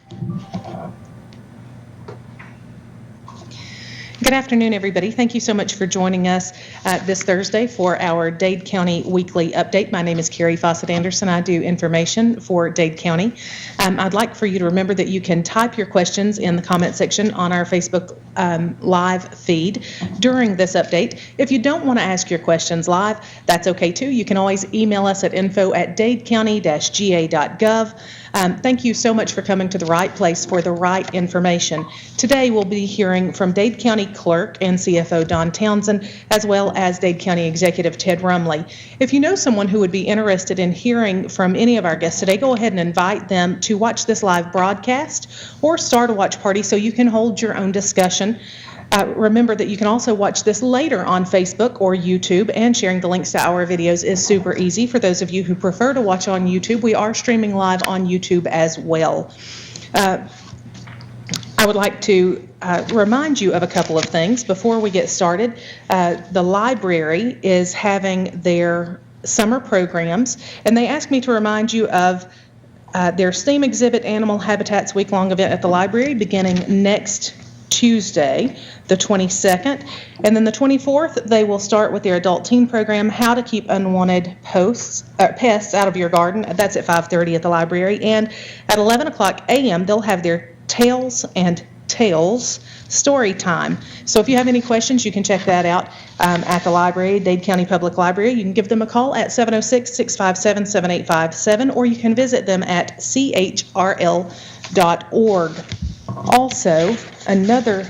Good afternoon, everybody. Thank you so much for joining us this Thursday for our Dade County Weekly Update. My name is Carrie Fawcett Anderson. I do information for Dade County. I'd like for you to remember that you can type your questions in the comment section on our Facebook live feed during this update. If you don't want to ask your questions live, that's okay too. You can always email us at info@dadecounty-ga.gov. Thank you so much for coming to the right place for the right information. Today we'll be hearing from Dade County Clerk and CFO Don Townsend, as well as Dade County Executive Ted Rumley. If you know someone who would be interested in hearing from any of our guests today, go ahead and invite them to watch this live broadcast or start a watch party so you can hold your own discussion. Remember that you can also watch this later on Facebook or YouTube, and sharing the links to our videos is super easy. For those of you who prefer to watch on YouTube, we are streaming live on YouTube as well. I would like to remind you of a couple of things before we get started. The library is having their summer programs, and they asked me to remind you of their STEAM exhibit, Animal Habitats week-long event at the library, beginning next Tuesday, the 22nd, and then the 24th, they will start with their adult teen program, How to Keep Unwanted Pests Out of Your Garden. That's at 5:30 at the library, and at 11 o'clock a.m., they'll have their Tales and Tales story time. So if you have any questions, you can check that out at the library, Dade County Public Library. You can give them a call at 706-657-7857, or you can visit them at chrl.org. Also, another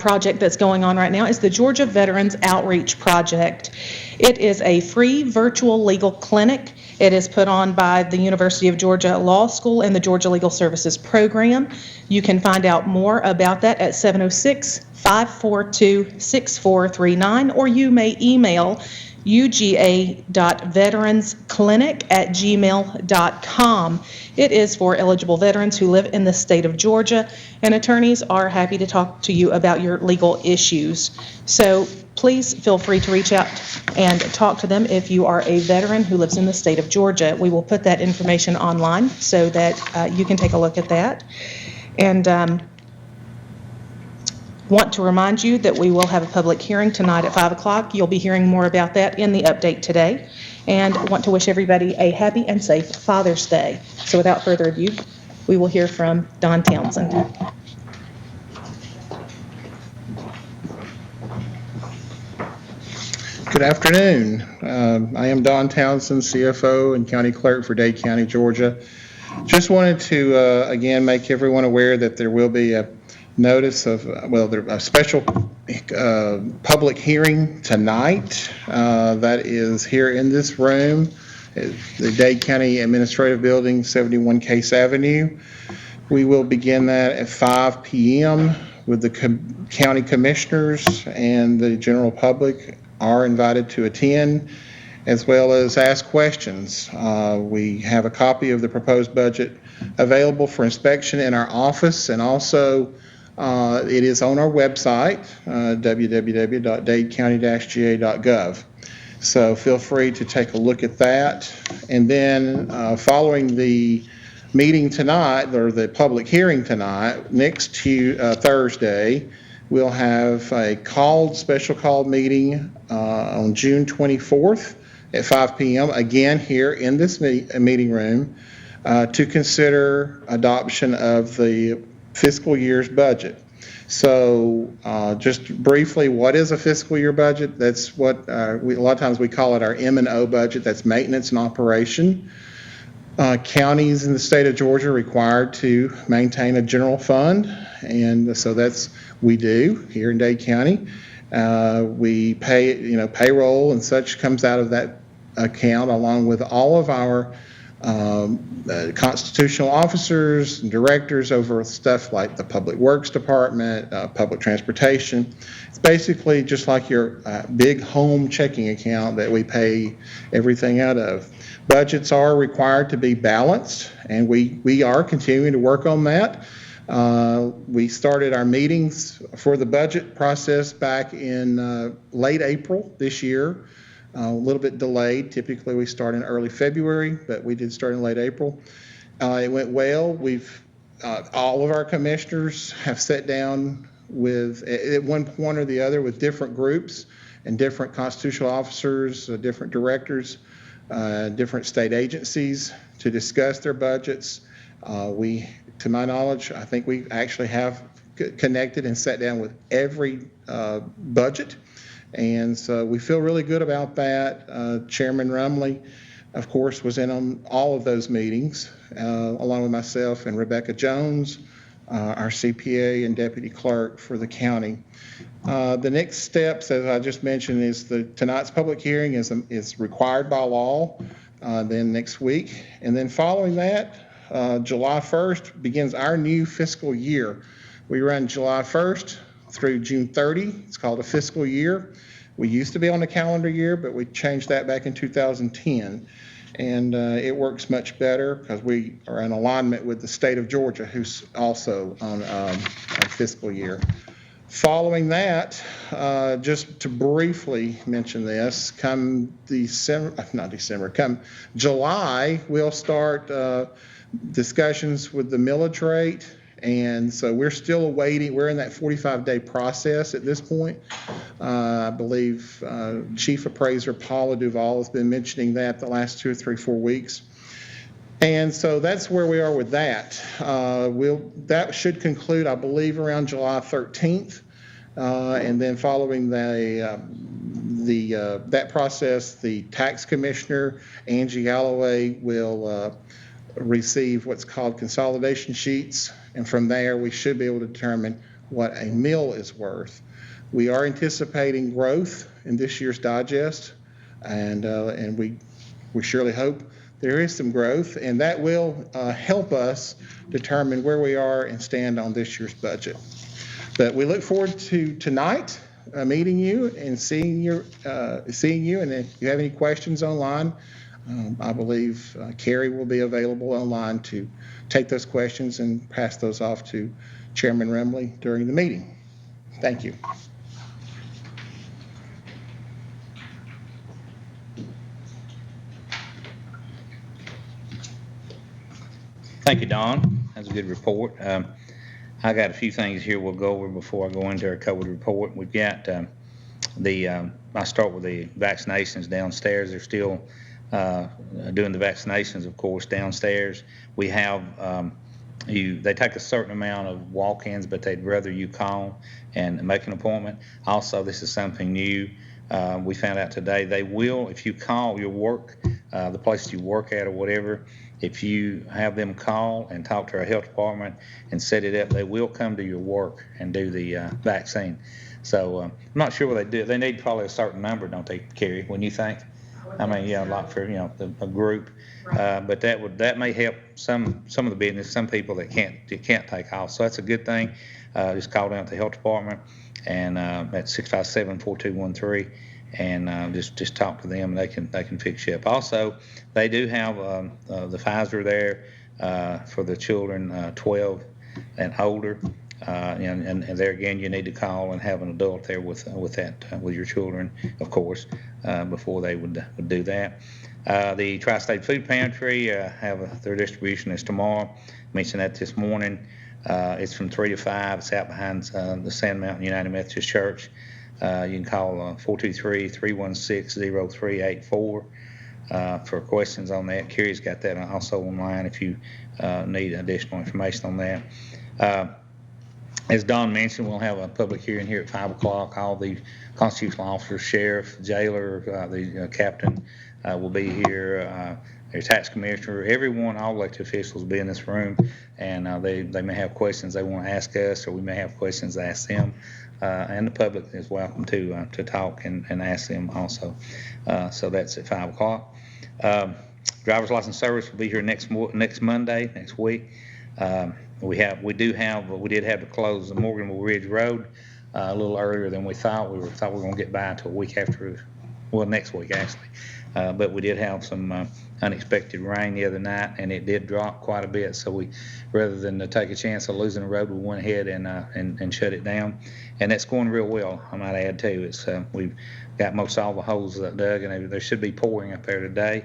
project that's going on right now is the Georgia Veterans Outreach Project. It is a free virtual legal clinic. It is put on by the University of Georgia Law School and the Georgia Legal Services Program. You can find out more about that at 706-542-6439, or you may email uga.veteransclinic@gmail.com. It is for eligible veterans who live in the state of Georgia, and attorneys are happy to talk to you about your legal issues. So please feel free to reach out and talk to them if you are a veteran who lives in the state of Georgia. We will put that information online so that you can take a look at that. And want to remind you that we will have a public hearing tonight at 5 o'clock. You'll be hearing more about that in the update today. And want to wish everybody a happy and safe Father's Day. So without further ado, we will hear from Don Townsend. Good afternoon. I am Don Townsend, CFO and County Clerk for Dade County, Georgia. Just wanted to, again, make everyone aware that there will be a notice of, a special public hearing tonight that is here in this room, the Dade County Administrative Building, 71 Case Avenue. We will begin that at 5 p.m. with the county commissioners, and the general public are invited to attend, as well as ask questions. We have a copy of the proposed budget available for inspection in our office, and also it is on our website, www.dadecounty-ga.gov. So feel free to take a look at that. And then following the meeting tonight, or the public hearing tonight, next Thursday, we'll have a special called meeting on June 24th at 5 p.m., again here in this meeting room, to consider adoption of the fiscal year's budget. So just briefly, what is a fiscal year budget? That's what a lot of times we call it our M&O budget. That's maintenance and operation. Counties in the state of Georgia are required to maintain a general fund, and so we do here in Dade County. We pay, payroll and such comes out of that account, along with all of our constitutional officers and directors over stuff like the Public Works Department, public transportation. It's basically just like your big home checking account that we pay everything out of. Budgets are required to be balanced, and we are continuing to work on that. We started our meetings for the budget process back in late April this year. A little bit delayed. Typically we start in early February, but we did start in late April. It went well. We've All of our commissioners have sat down with, at one point or the other, with different groups and different constitutional officers, different directors, different state agencies to discuss their budgets. To my knowledge, I think we actually have connected and sat down with every budget. And so we feel really good about that. Chairman Rumley, of course, was in on all of those meetings, along with myself and Rebecca Jones, our CPA and deputy clerk for the county. The next steps, as I just mentioned, is tonight's public hearing is required by law, then next week. And then following that, July 1st begins our new fiscal year. We run July 1st through June 30. It's called a fiscal year. We used to be on the calendar year, but we changed that back in 2010. And it works much better because we are in alignment with the state of Georgia, who's also on a fiscal year. Following that, just to briefly mention this, come July, we'll start discussions with the millage rate. And so we're still awaiting, we're in that 45-day process at this point. I believe Chief Appraiser Paula Duval has been mentioning that the last 2 or 3, 4 weeks. And so that's where we are with that. That should conclude, I believe, around July 13th. And then following that process, the tax commissioner, Angie Galloway, will receive what's called consolidation sheets. And from there, we should be able to determine what a mill is worth. We are anticipating growth in this year's digest, and we surely hope there is some growth, and that will help us determine where we are and stand on this year's budget. But we look forward to tonight meeting you and seeing you. And if you have any questions online, I believe Carrie will be available online to take those questions and pass those off to Chairman Rumley during the meeting. Thank you. Thank you, Don. That's a good report. I got a few things here we'll go over before I go into our COVID report. We've got I'll start with the vaccinations downstairs. They're still doing the vaccinations, of course, downstairs. We have they take a certain amount of walk-ins, but they'd rather you call and make an appointment. Also, this is something new. We found out today they will, if you call your work, the place you work at or whatever, if you have them call and talk to our health department and set it up, they will come to your work and do the vaccine. So I'm not sure what they do. They need probably a certain number, don't they, Carrie, when you think? I mean, yeah, a lot for, a group. But that may help some of the business, some people that can't take off. So that's a good thing. Just call down to the health department and at 657-4213 and just talk to them. They can fix you up. Also, they do have the Pfizer there for the children 12 and older. And there again, you need to call and have an adult there with your children, of course, before they would do that. The Tri-State Food Pantry have their distribution is tomorrow. Mentioned that this morning. It's from 3 to 5. It's out behind the Sand Mountain United Methodist Church. You can call 423-316-0384 for questions on that. Carrie's got that also online if you need additional information on that. As Don mentioned, we'll have a public hearing here at 5 o'clock. All the constitutional officers, sheriff, jailer, the captain will be here. Their tax commissioner, everyone, all elected officials will be in this room, and they may have questions they want to ask us, or we may have questions to ask them. And the public is welcome to talk and ask them also. So that's at 5 o'clock. Driver's license service will be here next Monday, next week. We did have to close the Morganville Ridge Road a little earlier than we thought. We thought we were going to get by until a week after, next week actually. But we did have some unexpected rain the other night, and it did drop quite a bit. So we, rather than take a chance of losing the road, we went ahead and shut it down. And that's going real well, I might add too. We've got most all the holes dug, and they should be pouring up there today.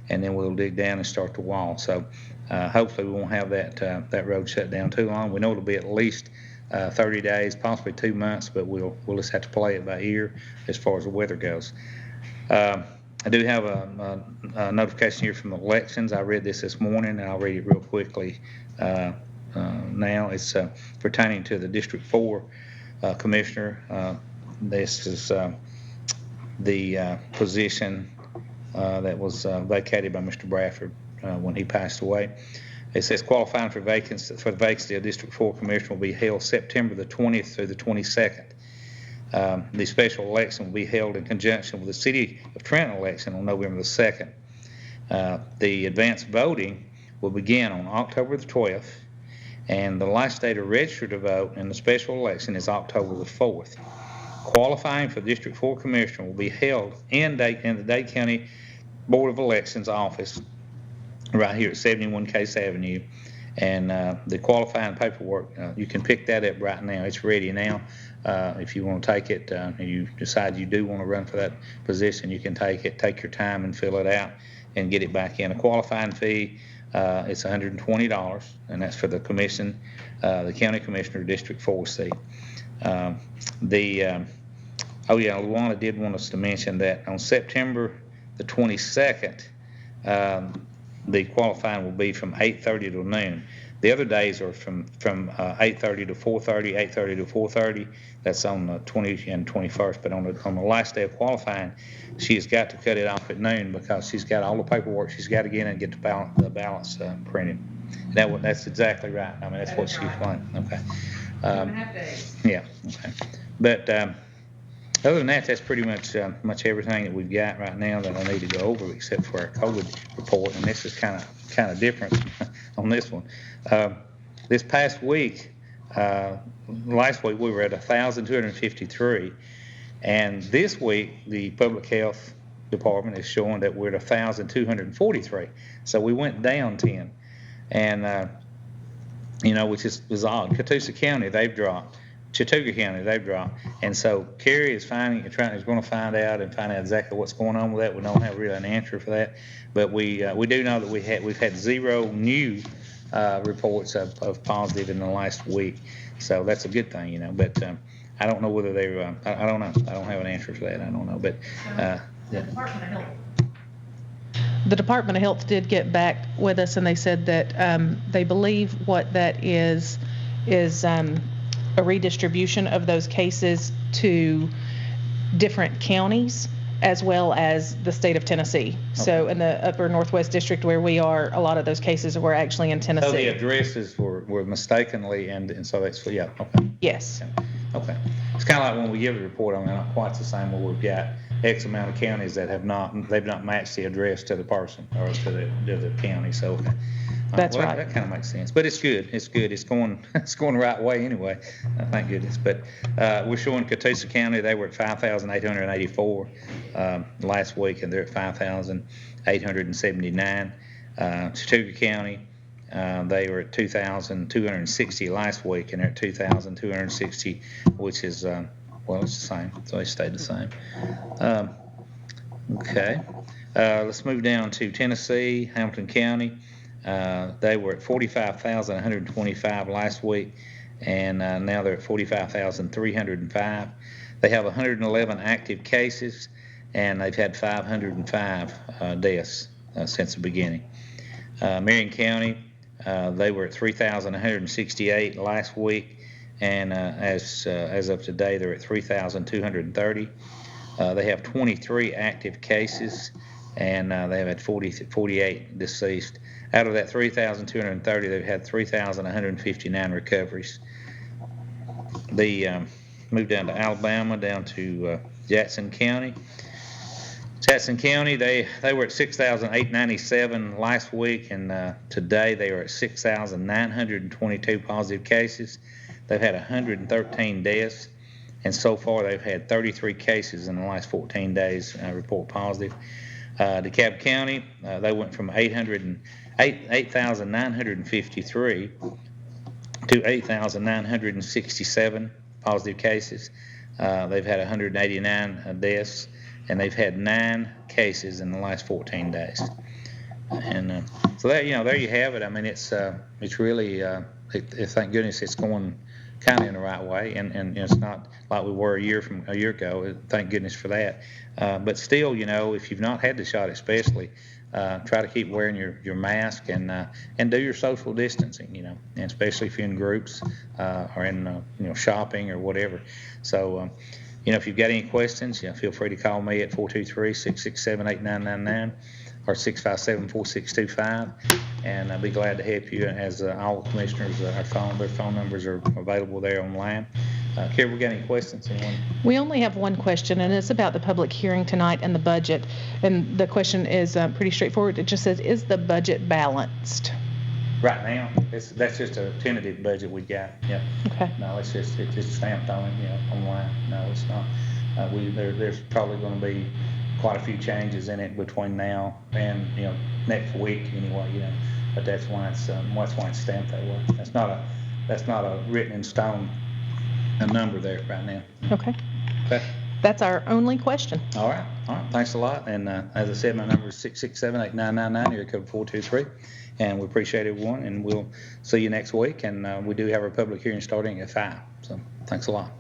and then we'll dig down and start the wall. So hopefully we won't have that road shut down too long. We know it'll be at least 30 days, possibly 2 months, but we'll just have to play it by ear as far as the weather goes. I do have a notification here from the elections. I read this morning, and I'll read it real quickly now. It's pertaining to the District 4 commissioner. This is the position that was vacated by Mr. Bradford when he passed away. It says qualifying for the vacancy of District 4 commissioner will be held September the 20th through the 22nd. The special election will be held in conjunction with the City of Trenton election on November the 2nd. The advanced voting will begin on October the 12th, and the last day to register to vote in the special election is October the 4th. Qualifying for District 4 Commissioner will be held in the Dade County Board of Elections office right here at 71 Case Avenue. And the qualifying paperwork, you can pick that up right now. It's ready now. If you want to take it and you decide you do want to run for that position, you can take it, take your time and fill it out and get it back in. A qualifying fee, it's $120, and that's for the commission, the county commissioner, District 4 seat. Oh yeah, Luana did want us to mention that on September the 22nd, the qualifying will be from 8:30 to noon. The other days are from 8:30 to 4:30, 8:30 to 4:30. That's on the 20th and 21st. But on the last day of qualifying, she has got to cut it off at noon because she's got all the paperwork she's got to get in and get the ballots printed. That's exactly right. I mean, that's what she's planning. Okay. 2.5 days. Yeah. Okay. But other than that, that's pretty much everything that we've got right now that I need to go over, except for our COVID report. And this is kind of different on this one. This past week, last week we were at 1,253, and this week the Public Health Department is showing that we're at 1,243. So we went down 10, and which is odd. Catoosa County, they've dropped. Chattooga County, they've dropped. And so Kerry is going to find out exactly what's going on with that. We don't have really an answer for that, but we do know that we've had 0 new reports of positive in the last week. So that's a good thing, but I don't know whether they're, I don't know. I don't have an answer for that. I don't know, but The Department of Health. The Department of Health did get back with us, and they said that they believe what that is a redistribution of those cases to different counties as well as the state of Tennessee. Okay. So in the upper Northwest District where we are, a lot of those cases were actually in Tennessee. So the addresses were mistakenly, and so that's, yeah, okay. Yes. Okay. It's kind of like when we give a report on that, not quite the same, where we've got X amount of counties that they've not matched the address to the person or to the county. So okay. That's well, right. That kind of makes sense, but it's good. It's good. It's going the right way anyway. Thank goodness. But we're showing Catoosa County, they were at 5,884 last week, and they're at 5,879. Chattooga County, they were at 2,260 last week, and they're at 2,260, which is it's the same. So they stayed the same. Okay. Let's move down to Tennessee, Hamilton County. They were at 45,125 last week, and now they're at 45,305. They have 111 active cases, and they've had 505 deaths since the beginning. Marion County, they were at 3,168 last week, and as of today, they're at 3,230. They have 23 active cases, and they have had 48 deceased. Out of that 3,230, they've had 3,159 recoveries. They moved down to Alabama, down to Jackson County. Jackson County, they were at 6,897 last week, and today they are at 6,922 positive cases. They've had 113 deaths, and so far they've had 33 cases in the last 14 days report positive. DeKalb County, they went from 8,953 to 8,967 positive cases. They've had 189 deaths, and they've had 9 cases in the last 14 days. And so that, there you have it. I mean, it's really, thank goodness it's going kind of in the right way, and it's not like we were a year ago. Thank goodness for that. But still, if you've not had the shot, especially, try to keep wearing your mask and do your social distancing, and especially if you're in groups or in shopping or whatever. So, if you've got any questions, feel free to call me at 423-667-8999 or 657-4625, and I'll be glad to help you. As all the commissioners, their phone numbers are available there online. Carrie, we got any questions? Anyone? We only have one question, and it's about the public hearing tonight and the budget. And the question is pretty straightforward. It just says, is the budget balanced? Right now, that's just a tentative budget we got. Yeah. Okay. No, it's just stamped on, online. No, it's not. There's probably going to be quite a few changes in it between now and next week anyway. But that's why it's stamped that way. That's not a written in stone a number there right now. Okay. Okay. That's our only question. All right. Thanks a lot. And as I said, my number is 667-8999, area code 423. And we appreciate everyone, and we'll see you next week. And we do have our public hearing starting at 5. So thanks a lot.